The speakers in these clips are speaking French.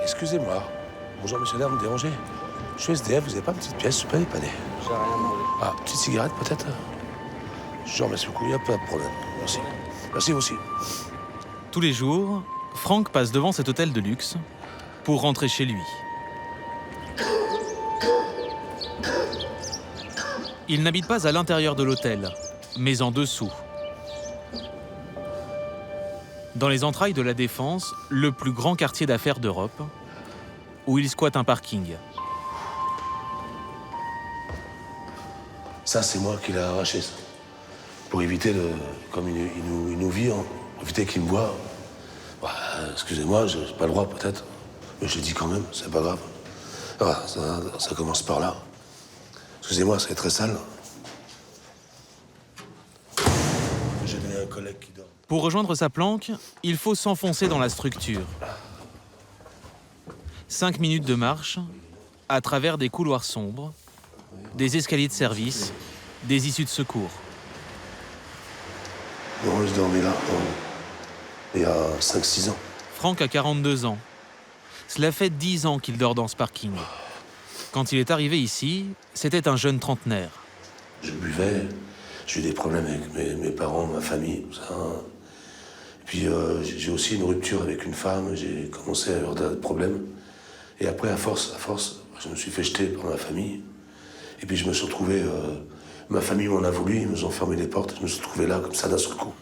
Excusez-moi. Bonjour, monsieur, là, vous me dérangez. Je suis SDF, vous n'avez pas une petite pièce, je peux dépanner. J'ai rien demandé. Ah, petite cigarette, peut-être? Je vous remercie beaucoup, il n'y a pas de problème. Merci. Merci vous aussi. Tous les jours, Franck passe devant cet hôtel de luxe pour rentrer chez lui. Il n'habite pas à l'intérieur de l'hôtel, mais en dessous. Dans les entrailles de la Défense, le plus grand quartier d'affaires d'Europe, où il squatte un parking. Ça, c'est moi qui l'ai arraché, ça. Pour éviter, comme il nous vit, pour éviter qu'il me voie. Bah, excusez-moi, j'ai pas le droit, peut-être. Mais je le dis quand même, c'est pas grave. Voilà, ça commence par là. Excusez-moi, c'est très sale. J'ai donné à un collègue qui dort. Pour rejoindre sa planque, il faut s'enfoncer dans la structure. 5 minutes de marche, à travers des couloirs sombres, des escaliers de service, des issues de secours. Non, je dormais là, il y a 5-6 ans. Franck a 42 ans. Cela fait 10 ans qu'il dort dans ce parking. Quand il est arrivé ici, c'était un jeune trentenaire. Je buvais, j'ai eu des problèmes avec mes parents, ma famille, tout ça. Et puis j'ai aussi une rupture avec une femme, j'ai commencé à avoir des problèmes. Et après, à force, je me suis fait jeter par ma famille. Et puis je me suis retrouvé, ma famille m'en a voulu, ils nous ont fermé les portes, je me suis retrouvé là, comme ça, d'un seul coup.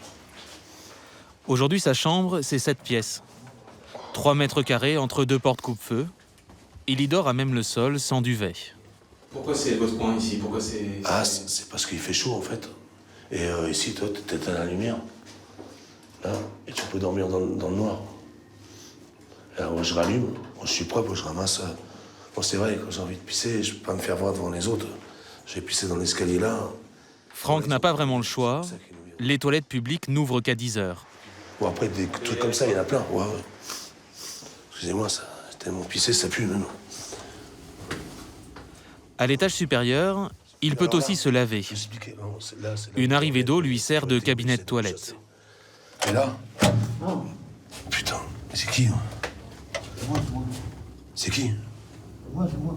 Aujourd'hui, sa chambre, c'est 7 pièces. 3 mètres carrés entre 2 portes coupe-feu. Il y dort à même le sol, sans duvet. Pourquoi c'est votre coin ici? Pourquoi c'est... Ah, c'est parce qu'il fait chaud, en fait. Et ici, toi, t'es à la lumière. Là, et tu peux dormir dans le noir. Alors, moi, je rallume, moi, je suis propre, je ramasse. Bon, c'est vrai, quand j'ai envie de pisser, je peux pas me faire voir devant les autres. Je vais pisser dans l'escalier là. Franck n'a pas vraiment le choix. Les toilettes publiques n'ouvrent qu'à 10 heures. Bon, après, des trucs comme ça, il y en a plein. Ouais. Excusez-moi, ça, tellement pissé, ça pue, même. À l'étage supérieur, il peut aussi se laver. Une arrivée d'eau lui sert de cabinet de toilette. Et là? Putain, mais c'est qui? C'est qui? C'est moi.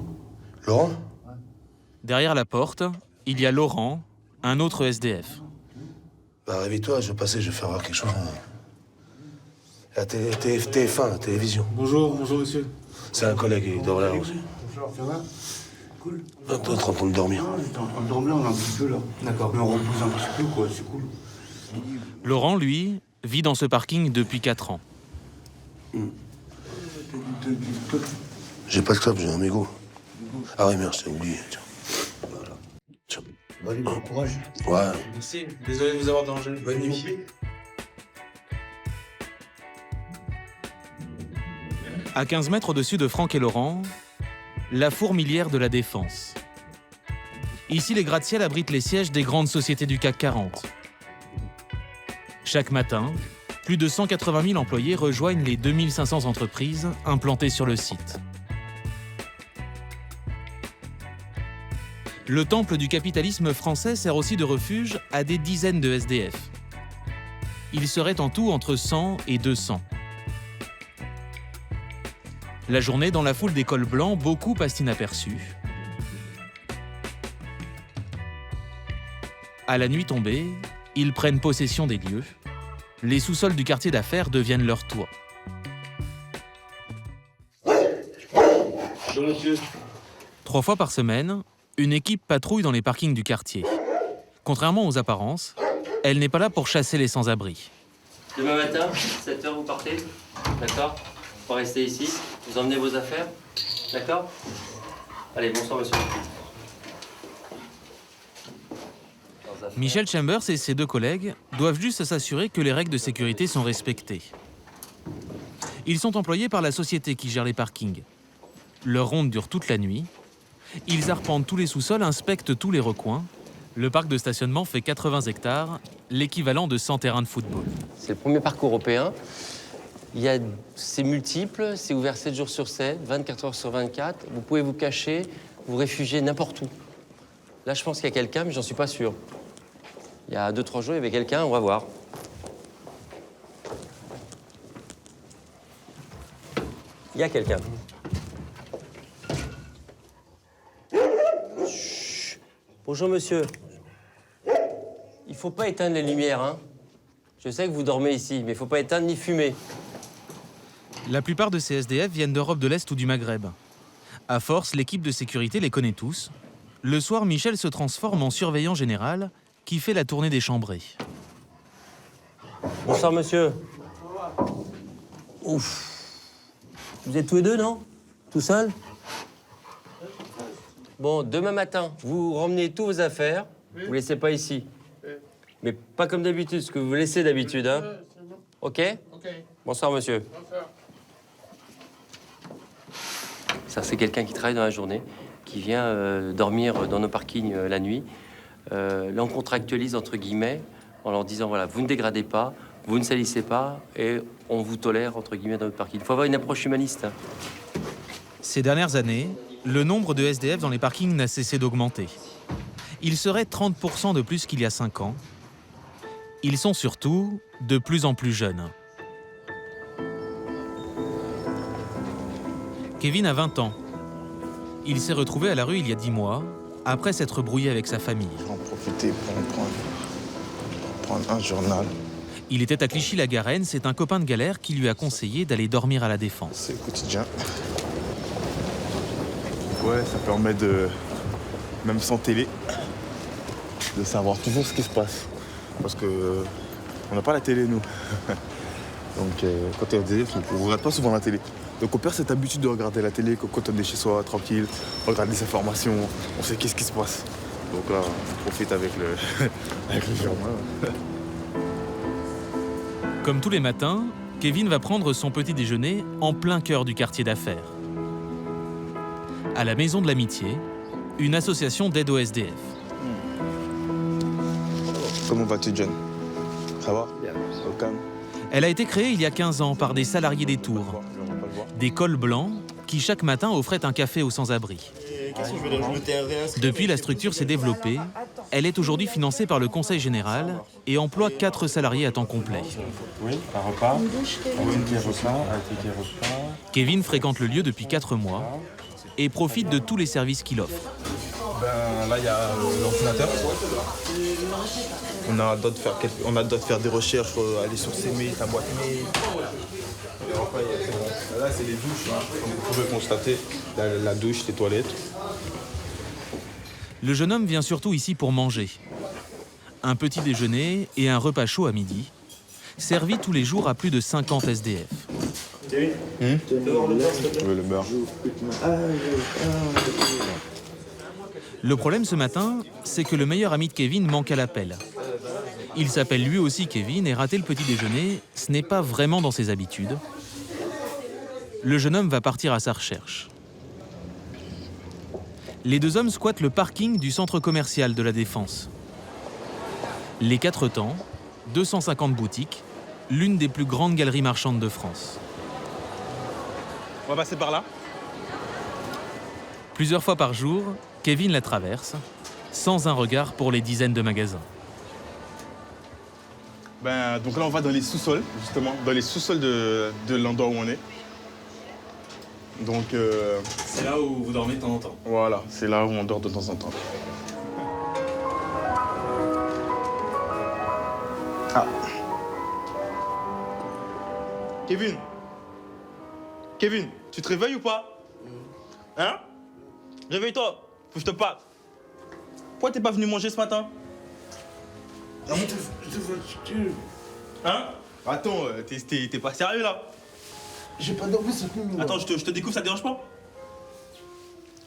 Laurent? Derrière la porte, il y a Laurent, un autre SDF. Bah, réveille-toi, je vais passer, je vais faire voir quelque chose. La TF1, la télévision. Bonjour monsieur. C'est un collègue, il dort là aussi. Bonjour, ça va? Cool. T'es en train de dormir. On est en train de dormir, on a un petit peu là. D'accord. Mais on repose un petit peu, quoi, c'est cool. Laurent, lui, vit dans ce parking depuis 4 ans. J'ai pas de club, j'ai un mégot. Ah oui, merde, je t'ai oublié. Tiens. Voilà. Tiens. Allez, bon courage. Ouais. Merci, désolé de vous avoir dérangé. Bonne nuit. À 15 mètres au-dessus de Franck et Laurent, la fourmilière de la Défense. Ici, les gratte-ciels abritent les sièges des grandes sociétés du CAC 40. Chaque matin, plus de 180 000 employés rejoignent les 2500 entreprises implantées sur le site. Le temple du capitalisme français sert aussi de refuge à des dizaines de SDF. Il serait en tout entre 100 et 200. La journée, dans la foule des cols blancs, beaucoup passent inaperçus. À la nuit tombée, ils prennent possession des lieux. Les sous-sols du quartier d'affaires deviennent leur toit. Bonjour monsieur. 3 fois par semaine, une équipe patrouille dans les parkings du quartier. Contrairement aux apparences, elle n'est pas là pour chasser les sans-abri. Demain matin, 7h, vous partez. D'accord? Vous restez ici. Vous emmenez vos affaires. D'accord? Allez, bonsoir, monsieur. Michel Chambers et ses 2 collègues doivent juste s'assurer que les règles de sécurité sont respectées. Ils sont employés par la société qui gère les parkings. Leur ronde dure toute la nuit. Ils arpentent tous les sous-sols, inspectent tous les recoins. Le parc de stationnement fait 80 hectares, l'équivalent de 100 terrains de football. C'est le premier parcours européen. C'est multiple, c'est ouvert 7 jours sur 7, 24 heures sur 24. Vous pouvez vous cacher, vous réfugier n'importe où. Là, je pense qu'il y a quelqu'un, mais j'en suis pas sûr. Il y a 2-3 jours, il y avait quelqu'un, on va voir. Il y a quelqu'un. Chut. Bonjour, monsieur. Il faut pas éteindre les lumières, hein. Je sais que vous dormez ici, mais il faut pas éteindre ni fumer. La plupart de ces SDF viennent d'Europe de l'Est ou du Maghreb. À force, l'équipe de sécurité les connaît tous. Le soir, Michel se transforme en surveillant général qui fait la tournée des chambrées. Bonsoir, monsieur. Ouf. Vous êtes tous les deux, non? Tout seul? Bon, demain matin, vous ramenez tous vos affaires. Vous laissez pas ici. Mais pas comme d'habitude, ce que vous laissez d'habitude, hein? OK? Bonsoir, monsieur. Ça, c'est quelqu'un qui travaille dans la journée, qui vient dormir dans nos parkings la nuit. Là, on contractualise, entre guillemets, en leur disant, voilà, vous ne dégradez pas, vous ne salissez pas, et on vous tolère, entre guillemets, dans notre parking. Il faut avoir une approche humaniste. Ces dernières années, le nombre de SDF dans les parkings n'a cessé d'augmenter. Il serait 30% de plus qu'il y a 5 ans. Ils sont surtout de plus en plus jeunes. Kevin a 20 ans. Il s'est retrouvé à la rue il y a 10 mois, après s'être brouillé avec sa famille. Je vais en profiter pour prendre un journal. Il était à Clichy-la-Garenne, c'est un copain de galère qui lui a conseillé d'aller dormir à la Défense. C'est le quotidien. Ouais, ça permet de, même sans télé, de savoir toujours ce qui se passe. Parce que on n'a pas la télé, nous. Donc, quand on est SDF, on ne regarde pas souvent la télé. Donc, on perd cette habitude de regarder la télé quand on est chez soi, tranquille, regarder les informations, on sait qu'est-ce qui se passe. Donc là, on profite avec le journal. Comme tous les matins, Kevin va prendre son petit déjeuner en plein cœur du quartier d'affaires. À la Maison de l'Amitié, une association d'aide aux SDF. Comment vas-tu, John? Ça va? Bien. Au calme. Elle a été créée il y a 15 ans par des salariés des Tours, des cols blancs qui chaque matin offraient un café aux sans-abri. Depuis, la structure s'est développée. Elle est aujourd'hui financée par le Conseil général et emploie 4 salariés à temps complet. Oui, un repas, un ticket repas, un ticket repas. Kevin fréquente le lieu depuis 4 mois et profite de tous les services qu'il offre. Ben, là, il y a l'ordinateur. On a le droit de faire des recherches, aller sur ses mails, ta boîte mail. Et après, là, c'est les douches. Comme vous pouvez constater, la douche, les toilettes. Le jeune homme vient surtout ici pour manger. Un petit déjeuner et un repas chaud à midi, servi tous les jours à plus de 50 SDF. Tu veux le beurre? Le problème ce matin, c'est que le meilleur ami de Kevin manque à l'appel. Il s'appelle lui aussi Kevin et rater le petit déjeuner, ce n'est pas vraiment dans ses habitudes. Le jeune homme va partir à sa recherche. Les 2 hommes squattent le parking du centre commercial de la Défense. Les 4 temps, 250 boutiques, l'une des plus grandes galeries marchandes de France. On va passer par là. Plusieurs fois par jour, Kevin la traverse, sans un regard pour les dizaines de magasins. Ben, donc là, on va dans les sous-sols, justement, dans les sous-sols de l'endroit où on est. Donc, C'est là où vous dormez de temps en temps. voilà, c'est là où on dort de temps en temps. Ah. Kevin, tu te réveilles ou pas? Hein? Réveille-toi, faut que je te parle. Pourquoi t'es pas venu manger ce matin? Hein? Attends, t'es pas sérieux là? J'ai pas dormi cette nuit. Attends, je te découvre, ça te dérange pas?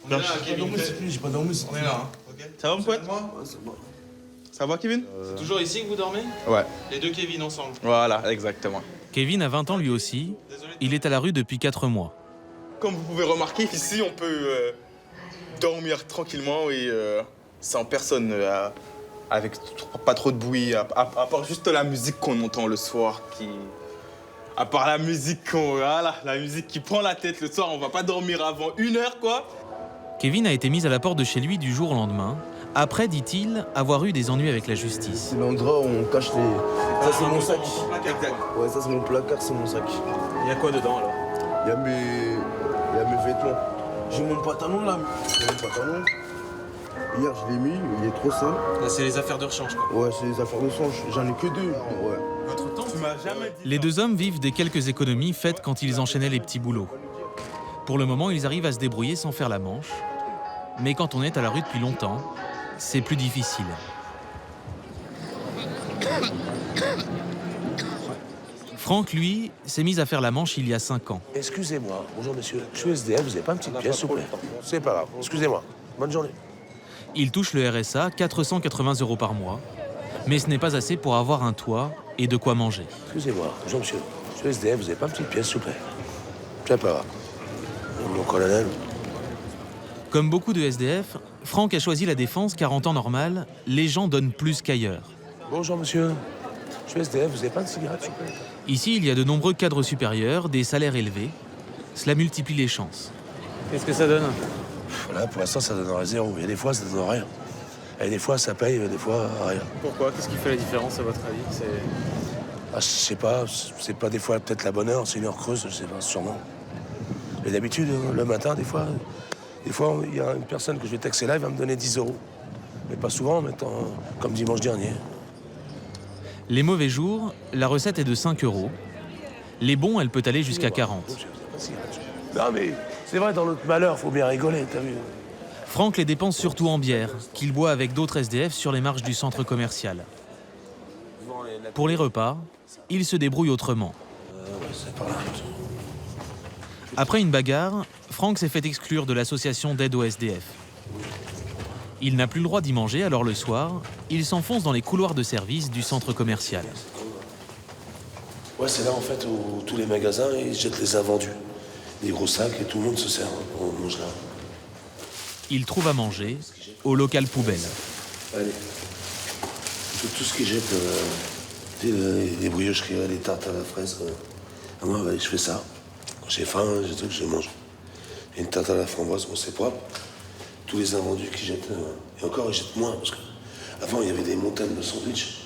On est là, J'ai pas Kevin. dormi cette nuit, j'ai pas dormi cette On nuit. est là, hein. Ok. Ça va mon pote? Ouais, c'est bon. Ça va Kevin? C'est toujours ici que vous dormez? Ouais, Les 2 Kevin ensemble. voilà, exactement. Kevin a 20 ans lui aussi, Désolé. il est à la rue depuis 4 mois. Comme vous pouvez remarquer, ici on peut dormir tranquillement et sans personne, avec pas trop de bruit, à part juste la musique qu'on entend le soir à part la musique la musique qui prend la tête le soir, on va pas dormir avant 1 heure quoi. Kevin a été mis à la porte de chez lui du jour au lendemain, après, dit-il, avoir eu des ennuis avec la justice. C'est l'endroit où on cache les... Ça, c'est mon sac. Exact. Ouais, ça, c'est mon placard, c'est mon sac. Il y a quoi dedans alors? Il y a vêtements. J'ai mon pantalon là. J'ai mon pantalon. Hier, je l'ai mis, il est trop sale. Là, c'est les affaires de rechange, quoi. Ouais, c'est les affaires de change. J'en ai que 2. Ouais. Votre temps, Tu m'as jamais dit. Les deux hommes vivent des quelques économies faites quand ils enchaînaient les petits boulots. Pour le moment, ils arrivent à se débrouiller sans faire la manche. Mais quand on est à la rue depuis longtemps, c'est plus difficile. Franck, lui, s'est mis à faire la manche il y a 5 ans. Excusez-moi, bonjour monsieur, je suis SDF, vous n'avez pas une petite pièce, s'il vous plaît? C'est pas grave, excusez-moi. Bonne journée. Il touche le RSA, 480 € par mois. Mais ce n'est pas assez pour avoir un toit et de quoi manger. Excusez-moi, bonjour monsieur, je suis SDF, vous n'avez pas une petite pièce, s'il vous plaît? C'est pas grave. Mon colonel. Comme beaucoup de SDF, Franck a choisi la défense car en temps normal, les gens donnent plus qu'ailleurs. Bonjour monsieur, je suis SDF, vous n'avez pas de cigarette, s'il vous plaît? Ici, il y a de nombreux cadres supérieurs, des salaires élevés. Cela multiplie les chances. qu'est-ce que ça donne? Là, pour l'instant, ça donnerait 0. Il y a des fois, ça donne rien. Et des fois, ça paye, des fois, rien. Pourquoi? Qu'est-ce qui fait la différence, à votre avis? Ah, je sais pas, c'est pas des fois peut-être la bonne heure, c'est une heure creuse, je sais pas, sûrement. Mais d'habitude, le matin, des fois, il y a une personne que je vais taxer là, il va me donner 10 €. Mais pas souvent, mais comme dimanche dernier. Les mauvais jours, la recette est de 5 €. Les bons, elle peut aller jusqu'à 40. Non, mais c'est vrai, dans notre malheur, faut bien rigoler, t'as vu? Franck les dépense surtout en bière, qu'il boit avec d'autres SDF sur les marches du centre commercial. Pour les repas, il se débrouille autrement. C'est pas là. Après une bagarre, Franck s'est fait exclure de l'association d'aide aux SDF. Il n'a plus le droit d'y manger, alors le soir, il s'enfonce dans les couloirs de service du centre commercial. Ouais, c'est là, en fait, où tous les magasins, ils jettent les invendus. Des gros sacs, et tout le monde se sert. On mange là. Il trouve à manger au local poubelle. Allez. Tout ce qui jette, les briocheries, les tartes à la fraise. Moi, ouais, je fais ça. Quand j'ai faim, j'ai truc, je mange. Et une tarte à la framboise, bon, c'est propre. Tous les invendus qui jettent, et encore, ils jettent moins, parce qu'avant, il y avait des montagnes de sandwichs.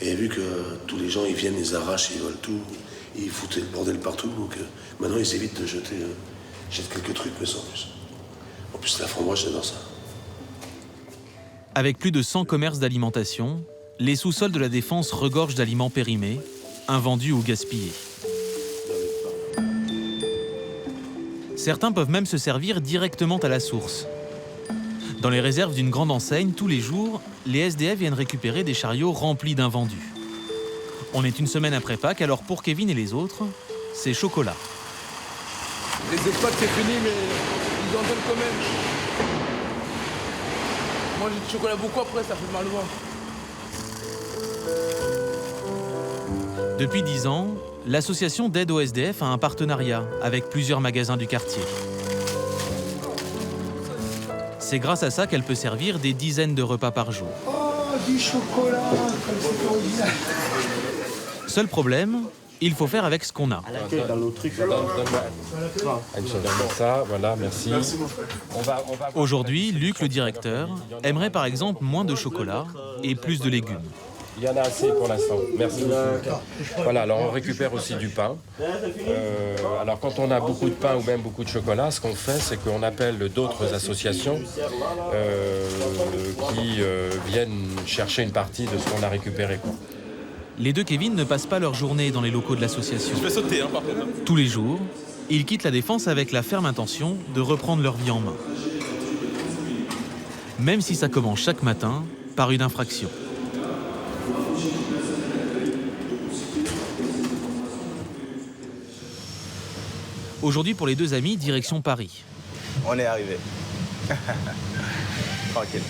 Et vu que tous les gens, ils viennent, ils arrachent, ils volent tout, ils foutent le bordel partout, donc maintenant, ils évitent de jeter. Ils jettent quelques trucs, mais sans plus. En plus, la framboise, j'adore ça. Avec plus de 100 commerces d'alimentation, les sous-sols de la Défense regorgent d'aliments périmés, invendus ou gaspillés. Certains peuvent même se servir directement à la source. Dans les réserves d'une grande enseigne, tous les jours, les SDF viennent récupérer des chariots remplis d'invendus. On est une semaine après Pâques, alors pour Kevin et les autres, c'est chocolat. Les expats, c'est fini, mais ils en donnent quand même. Moi, j'ai du chocolat beaucoup après, ça fait mal au ventre. Depuis 10 ans, l'association d'aide aux SDF a un partenariat avec plusieurs magasins du quartier. C'est grâce à ça qu'elle peut servir des dizaines de repas par jour. Oh, du chocolat, comme c'est original. Seul problème, il faut faire avec ce qu'on a. Dans le truc. Donne-moi ça, voilà, merci. Aujourd'hui, Luc, le directeur, aimerait par exemple moins de chocolat et plus de légumes. Il y en a assez pour l'instant. Merci beaucoup. Voilà, alors on récupère aussi du pain. Alors quand on a beaucoup de pain ou même beaucoup de chocolat, ce qu'on fait, c'est qu'on appelle d'autres associations qui viennent chercher une partie de ce qu'on a récupéré, quoi. Les deux Kevin ne passent pas leur journée dans les locaux de l'association. Je vais sauter, hein, par contre. Tous les jours, ils quittent la Défense avec la ferme intention de reprendre leur vie en main. Même si ça commence chaque matin par une infraction. Aujourd'hui, pour les deux amis, direction Paris. On est arrivé. Tranquille.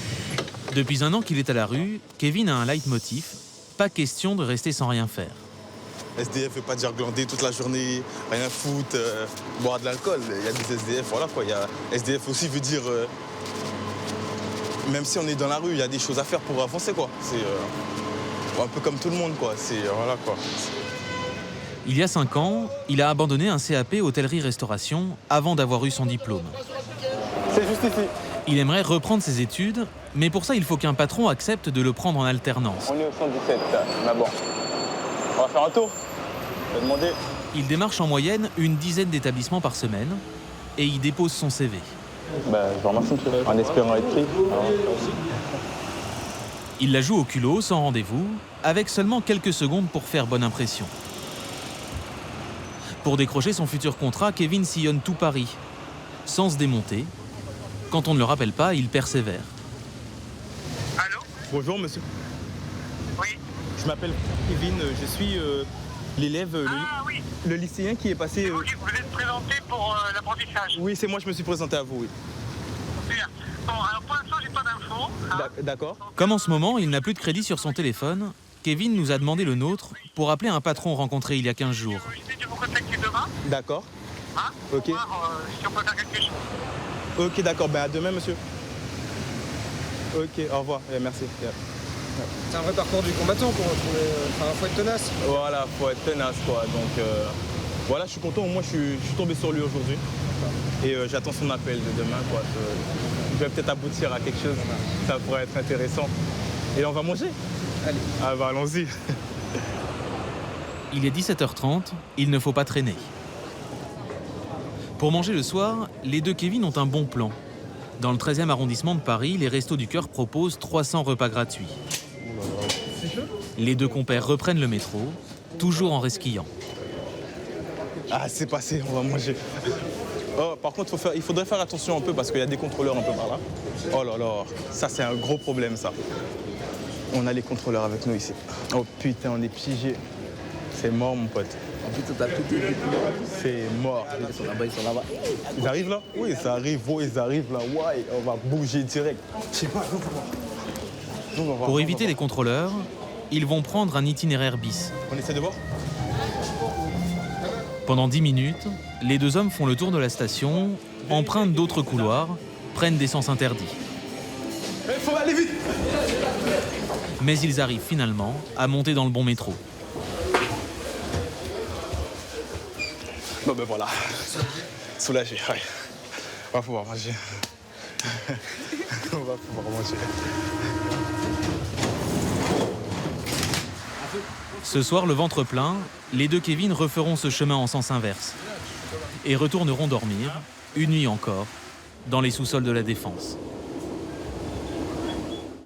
Depuis 1 an qu'il est à la rue, Kevin a un leitmotiv. Pas question de rester sans rien faire. SDF veut pas dire glander toute la journée, rien foutre, boire de l'alcool. Il y a des SDF, voilà quoi. Il y a SDF aussi veut dire, même si on est dans la rue, il y a des choses à faire pour avancer quoi. C'est un peu comme tout le monde quoi. C'est voilà quoi. Il y a 5 ans, il a abandonné un CAP hôtellerie-restauration avant d'avoir eu son diplôme. C'est juste ici. Il aimerait reprendre ses études, mais pour ça, il faut qu'un patron accepte de le prendre en alternance. On est au 117, mais bon. On va faire un tour. Je vais demander. Il démarche en moyenne une dizaine d'établissements par semaine. et y dépose son CV. Je vous remercie, monsieur. En espérant être pris. Il la joue au culot, sans rendez-vous, avec seulement quelques secondes pour faire bonne impression. Pour décrocher son futur contrat, Kevin sillonne tout Paris, sans se démonter. Quand on ne le rappelle pas, il persévère. Allô? Bonjour, monsieur. Oui. Je m'appelle Kevin, je suis l'élève, Oui. le lycéen qui est passé... Vous êtes présenté pour l'apprentissage. Oui, c'est moi, je me suis présenté à vous, oui. Bien. Bon, alors pour l'instant, j'ai pas d'infos. D'accord. Comme en ce moment, il n'a plus de crédit sur son téléphone, Kevin nous a demandé le nôtre pour appeler un patron rencontré il y a 15 jours. Je vais de vous contacter demain. D'accord. Pour Ok. voir si on peut faire quelque chose. Ok, d'accord. À demain, monsieur. Ok, au revoir. Merci. C'est un vrai parcours du combattant pour retrouver. Faut être tenace. Voilà, faut être tenace, quoi. Donc, voilà, je suis content. Moi, je suis tombé sur lui aujourd'hui. Et j'attends son appel de demain, quoi. Je vais peut-être aboutir à quelque chose. Ça pourrait être intéressant. Et on va manger. Allez. Ah bah, allons-y. Il est 17h30, il ne faut pas traîner. Pour manger le soir, les deux Kevin ont un bon plan. Dans le 13e arrondissement de Paris, les Restos du Cœur proposent 300 repas gratuits. Les deux compères reprennent le métro, toujours en resquillant. Ah, c'est passé, on va manger. Oh, par contre, il faudrait faire attention un peu parce qu'il y a des contrôleurs un peu par là. Oh là là, ça c'est un gros problème, ça. On a les contrôleurs avec nous ici. Oh putain, on est piégés. C'est mort, mon pote. En plus, t'as tout été. C'est mort. Ils sont là-bas, ils sont là-bas. Ils arrivent là? Oui, ça arrive. Oh, ils arrivent là. Ouais, on va bouger direct. Je sais pas, nous, on va voir. Pour éviter les contrôleurs, ils vont prendre un itinéraire bis. On essaie de voir? Pendant 10 minutes, les deux hommes font le tour de la station, empruntent d'autres couloirs, prennent des sens interdits. Il faut aller vite! Mais ils arrivent finalement à monter dans le bon métro. Bon ben voilà, soulagé, ouais. On va pouvoir manger. On va pouvoir manger. Ce soir, le ventre plein, les deux Kevin referont ce chemin en sens inverse et retourneront dormir, une nuit encore, dans les sous-sols de la Défense.